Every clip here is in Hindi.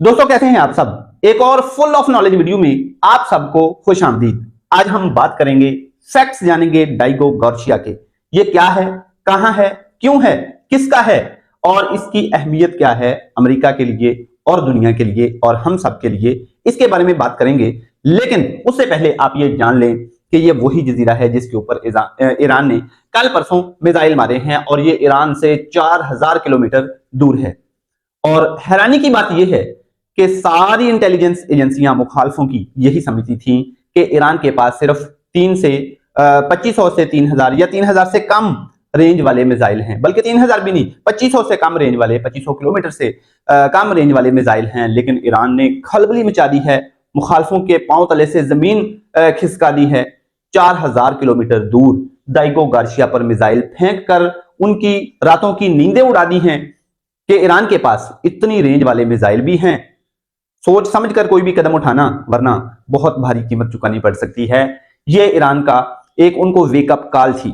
दोस्तों कैसे हैं आप सब। एक और फुल ऑफ नॉलेज वीडियो में आप सबको खुश आमदीद। आज हम बात करेंगे, फैक्ट्स जानेंगे डाइगो गार्सिया के। ये क्या है, कहां है, क्यों है, किसका है और इसकी अहमियत क्या है अमेरिका के लिए और दुनिया के लिए और हम सब के लिए, इसके बारे में बात करेंगे। लेकिन उससे पहले आप ये जान लें कि ये वही जजीरा है जिसके ऊपर ईरान ने कल परसों मिसाइल मारे हैं और ये ईरान से 4000 किलोमीटर दूर है। और हैरानी की बात यह है कि सारी इंटेलिजेंस एजेंसियां मुखालफों की यही समझती थी कि ईरान के पास सिर्फ 2500 से 3000 या 3000 से कम रेंज वाले मिसाइल हैं, बल्कि 3000 भी नहीं, 2500 से कम रेंज वाले, 2500 किलोमीटर से कम रेंज वाले मिसाइल हैं। लेकिन ईरान ने खलबली मचा दी है, मुखालफों के पांव तले से जमीन खिसका दी है। 4000 किलोमीटर दूर डाइगो गार्सिया पर मिसाइल फेंक कर उनकी रातों की नींदें उड़ा दी हैं कि ईरान के पास इतनी रेंज वाले मिसाइल भी हैं। सोच समझकर कोई भी कदम उठाना, वरना बहुत भारी कीमत चुकानी पड़ सकती है। यह ईरान का एक उनको वेकअप कॉल थी,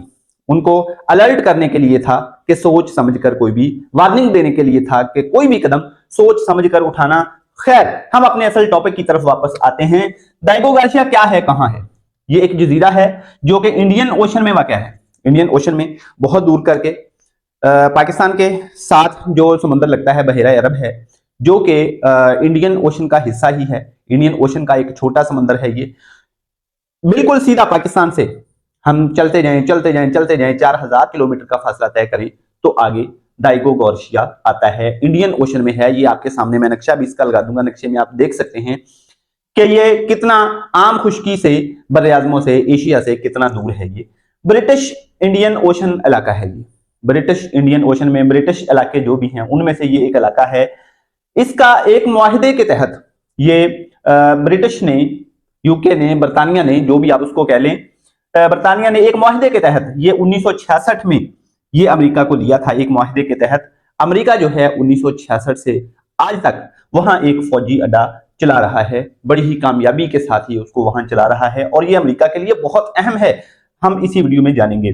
उनको अलर्ट करने के लिए था कि सोच समझकर कोई भी, वार्निंग देने के लिए था कि कोई भी कदम सोच समझकर उठाना। खैर, हम अपने असल टॉपिक की तरफ वापस आते हैं। डाइगो गार्सिया क्या है, कहां है? ये एक जजीरा है जो कि इंडियन ओशन में वाक़ है। इंडियन ओशन में बहुत दूर करके पाकिस्तान के साथ जो समुद्र लगता है, बहेरा अरब है, जो कि इंडियन ओशन का हिस्सा ही है। इंडियन ओशन का एक छोटा समंदर है ये। बिल्कुल सीधा पाकिस्तान से हम चलते जाएं 4000 किलोमीटर का फासला तय करें तो आगे डाइगो गार्सिया आता है, इंडियन ओशन में है। ये आपके सामने मैं नक्शा भी इसका लगा दूंगा, नक्शे में आप देख सकते हैं कि ये कितना आम खुश्की से, बर्र-ए-आज़मों से, एशिया से कितना दूर है। ये ब्रिटिश इंडियन ओशन इलाका है। ये ब्रिटिश इंडियन ओशन में ब्रिटिश इलाके जो भी हैं उनमें से ये एक इलाका है। इसका एक मुआहिदे के तहत ये ब्रिटिश ने, यूके ने, बरतानिया ने, जो भी आप उसको कह लें, बरतानिया ने एक मुआहिदे के तहत ये 1966 में ये अमेरिका को दिया था। एक मुआहिदे के तहत अमेरिका जो है 1966 से आज तक वहां एक फौजी अड्डा चला रहा है, बड़ी ही कामयाबी के साथ ही उसको वहां चला रहा है और ये अमेरिका के लिए बहुत अहम है। हम इसी वीडियो में जानेंगे।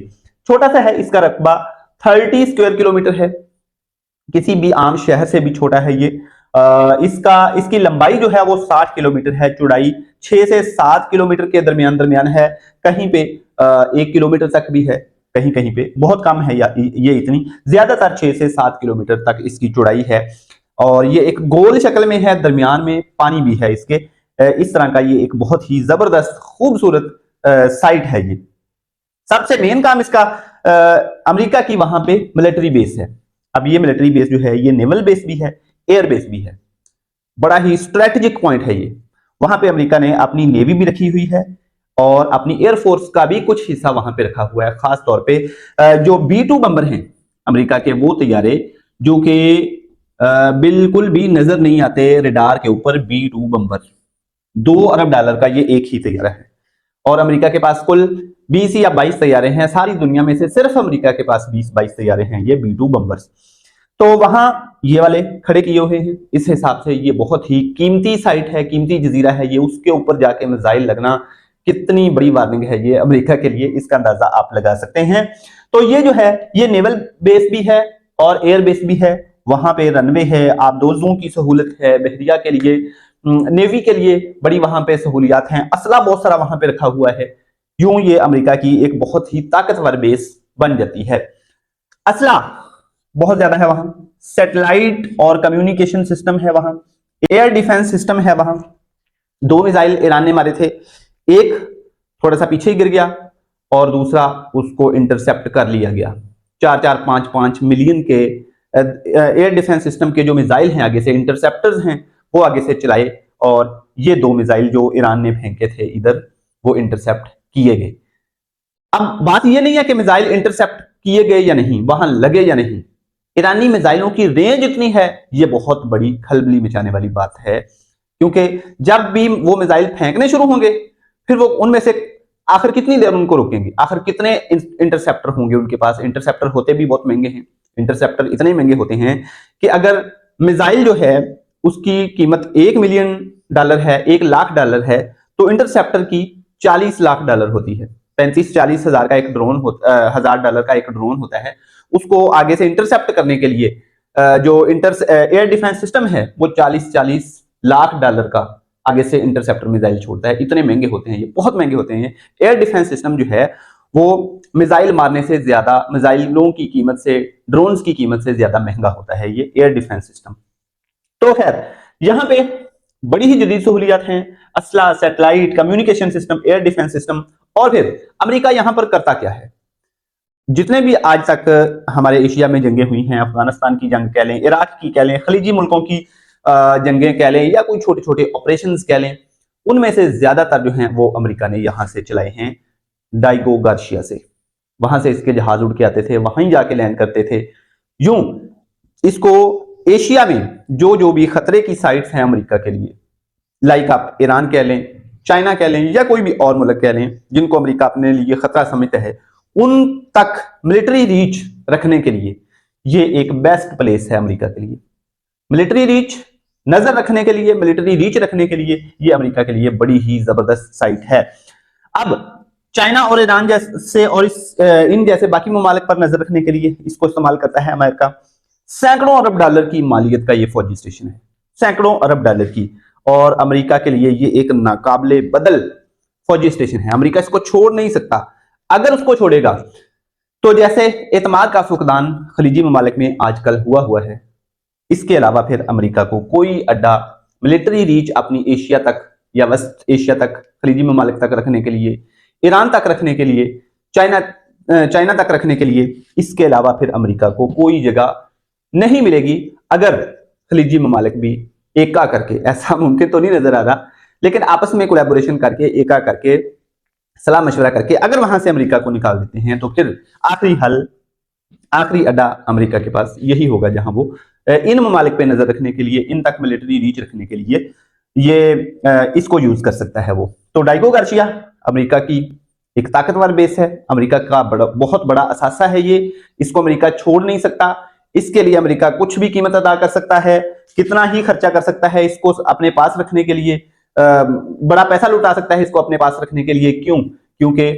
छोटा सा है, इसका रकबा 30 स्क्वायर किलोमीटर है, किसी भी आम शहर से भी छोटा है ये। इसकी लंबाई जो है वो 60 किलोमीटर है, चौड़ाई 6 से 7 किलोमीटर के दरमियान है। कहीं पे 1 किलोमीटर तक भी है, कहीं कहीं पे बहुत कम है ये इतनी, ज्यादातर 6 से 7 किलोमीटर तक इसकी चौड़ाई है। और ये एक गोल शक्ल में है, दरमियान में पानी भी है इसके। इस तरह का ये एक बहुत ही जबरदस्त खूबसूरत साइट है। ये सबसे मेन काम इसका अमेरिका की वहां पे मिलिट्री बेस है। अब ये मिलिट्री बेस जो है ये नेवल बेस भी है, एयर बेस भी है, बड़ा ही स्ट्रेटेजिक पॉइंट है ये। वहां पे अमेरिका ने अपनी नेवी भी रखी हुई है और अपनी एयरफोर्स का भी कुछ हिस्सा वहां पे रखा हुआ है। खास तौर पे जो B-2 बम्बर हैं अमेरिका के, वो तैयारे जो कि बिल्कुल भी नजर नहीं आते रडार के ऊपर। B-2 बम्बर $2 अरब का ये एक ही तैयारा है और अमेरिका के पास कुल 20 या 22 तैयारे हैं। सारी दुनिया में से सिर्फ अमेरिका के पास 20-22 तैयारे हैं ये B-2 बम्बर्स। तो वहां ये वाले खड़े किए हुए हैं। इस हिसाब से ये बहुत ही कीमती साइट है, कीमती जजीरा है ये। उसके ऊपर जाके मिसाइल लगना कितनी बड़ी वार्निंग है ये अमेरिका के लिए, इसका अंदाजा आप लगा सकते हैं। तो ये जो है ये नेवल बेस भी है और एयर बेस भी है। वहां पे रनवे है, आबदोजों की सहूलत है, बहरिया के लिए, नेवी के लिए बड़ी वहां पे सहूलियात हैं। असला बहुत सारा वहां पे रखा हुआ है। यूं ये अमेरिका की एक बहुत ही ताकतवर बेस बन जाती है। असला बहुत ज्यादा है वहां, सैटेलाइट और कम्युनिकेशन सिस्टम है वहां, एयर डिफेंस सिस्टम है वहां। 2 मिसाइल ईरान ने मारे थे, एक थोड़ा सा पीछे गिर गया और दूसरा उसको इंटरसेप्ट कर लिया गया। 4-4, 5-5 मिलियन के एयर डिफेंस सिस्टम के जो मिसाइल हैं, आगे से इंटरसेप्टर्स हैं, वो आगे से चलाए और ये 2 मिसाइल जो ईरान ने फेंके थे इधर, वो इंटरसेप्ट किए गए। अब बात ये नहीं है कि मिसाइल इंटरसेप्ट किए गए या नहीं, वहां लगे या नहीं। ईरानी मिसाइलों की रेंज इतनी है, ये बहुत बड़ी खलबली मचाने वाली बात है। क्योंकि जब भी वो मिसाइल फेंकने शुरू होंगे, फिर वो उनमें से आखिर कितनी देर उनको रोकेंगे, आखिर कितने इंटरसेप्टर होंगे उनके पास। इंटरसेप्टर होते भी बहुत महंगे हैं। इंटरसेप्टर इतने महंगे होते हैं कि अगर मिसाइल जो है उसकी कीमत $1 मिलियन है, $1,00,000 है, तो इंटरसेप्टर की $40 लाख होती है। 35-40 हजार का एक ड्रोन $1,000 का एक ड्रोन होता है। उसको आगे से इंटरसेप्ट करने के लिए जो एयर डिफेंस सिस्टम है वो 40-40 लाख डॉलर का आगे से इंटरसेप्टर मिसाइल छोड़ता है। इतने महंगे होते हैं ये, बहुत महंगे होते हैं ये। एयर डिफेंस सिस्टम जो है वो मिसाइल मारने से ज्यादा, मिसाइलों की कीमत से, ड्रोन्स की कीमत से ज्यादा महंगा होता है ये एयर डिफेंस सिस्टम। तो खैर यहां पे बड़ी ही जदीद सहूलियात हैं, असला, satellite, communication system, air defence system. और फिर अमेरिका यहां पर करता क्या है? जितने भी आज तक हमारे एशिया में जंगें हुई हैं, अफगानिस्तान की जंग कह लें, इराक की कह लें, खलीजी मुल्कों की जंगें कह लें, या कोई छोटे छोटे ऑपरेशंस कह लें, उनमें से ज्यादातर जो हैं वो अमेरिका ने यहां से चलाए हैं डाइगो गार्शिया से। वहां से इसके जहाज उड़ के आते थे, वहीं जाके लैंड करते थे। यूं इसको एशिया में जो जो भी खतरे की साइट्स हैं अमेरिका के लिए, लाइक आप ईरान कह लें, चाइना कह लें, या कोई भी और मुल्क कह लें जिनको अमेरिका अपने लिए खतरा समझता है, उन तक मिलिट्री रीच रखने के लिए ये एक बेस्ट प्लेस है अमेरिका के लिए। मिलिट्री रीच नजर रखने के लिए, मिलिट्री रीच रखने के लिए ये अमेरिका के लिए बड़ी ही जबरदस्त साइट है। अब चाइना और ईरान जैसे और इन जैसे बाकी ममालिक पर नजर रखने के लिए इसको इस्तेमाल करता है अमेरिका। सैकड़ों अरब डॉलर की मालियत का ये फौजी स्टेशन है, सैकड़ों अरब डॉलर की। और अमेरिका के लिए ये एक नाकाबिले बदल फौजी स्टेशन है। अमेरिका इसको छोड़ नहीं सकता। अगर उसको छोड़ेगा तो जैसे एतमाद का फुकदान खलीजी ममालिक में आजकल हुआ है, इसके अलावा फिर अमेरिका को कोई अड्डा, मिलिट्री रीच अपनी एशिया तक या वेस्ट एशिया तक, खलीजी ममालिक तक रखने के लिए, ईरान तक रखने के लिए, चाइना तक रखने के लिए, इसके अलावा फिर अमेरिका को कोई जगह नहीं मिलेगी। अगर खलीजी ममालिक भी एका करके, ऐसा मुमकिन तो नहीं नजर आ रहा, लेकिन आपस में कोलैबोरेशन करके, एका करके, सलाह मशवरा करके अगर वहां से अमेरिका को निकाल देते हैं तो फिर आखिरी हल, आखिरी अड्डा अमेरिका के पास यही होगा जहां वो इन ममालिक पे नजर रखने के लिए, इन तक मिलिट्री रीच रखने के लिए ये इसको यूज कर सकता है वो। तो डाइगो गार्शिया अमेरिका की एक ताकतवर बेस है, अमेरिका का बहुत बड़ा असासा है ये। इसको अमेरिका छोड़ नहीं सकता। इसके लिए अमेरिका कुछ भी कीमत अदा कर सकता है, कितना ही खर्चा कर सकता है इसको अपने पास रखने के लिए, बड़ा पैसा लुटा सकता है इसको अपने पास रखने के लिए। क्यों? क्योंकि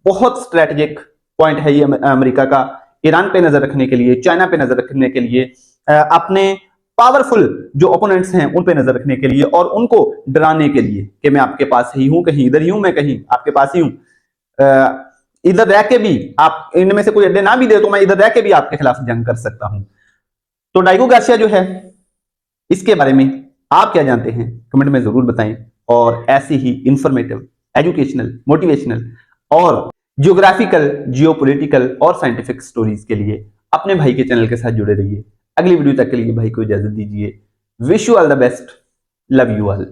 बहुत स्ट्रेटेजिक पॉइंट है ये अमेरिका का, ईरान पे नजर रखने के लिए, चाइना पे नजर रखने के लिए, अपने पावरफुल जो ओपोनेंट्स हैं उन पे नजर रखने के लिए, और उनको डराने के लिए कि मैं आपके पास ही हूं, कहीं इधर ही हूं, मैं कहीं आपके पास ही हूं, इधर रह के भी आप इनमें से कोई अड्डे ना भी दे तो मैं इधर रह के भी आपके खिलाफ जंग कर सकता हूं। तो डाइगो गार्शिया जो है, इसके बारे में आप क्या जानते हैं कमेंट में जरूर बताएं। और ऐसी ही इंफॉर्मेटिव, एजुकेशनल, मोटिवेशनल और जियोग्राफिकल, जियोपॉलिटिकल और साइंटिफिक स्टोरीज के लिए अपने भाई के चैनल के साथ जुड़े रहिए। अगली वीडियो तक के लिए भाई को इजाजत दीजिए। Wish you all the best, love you all.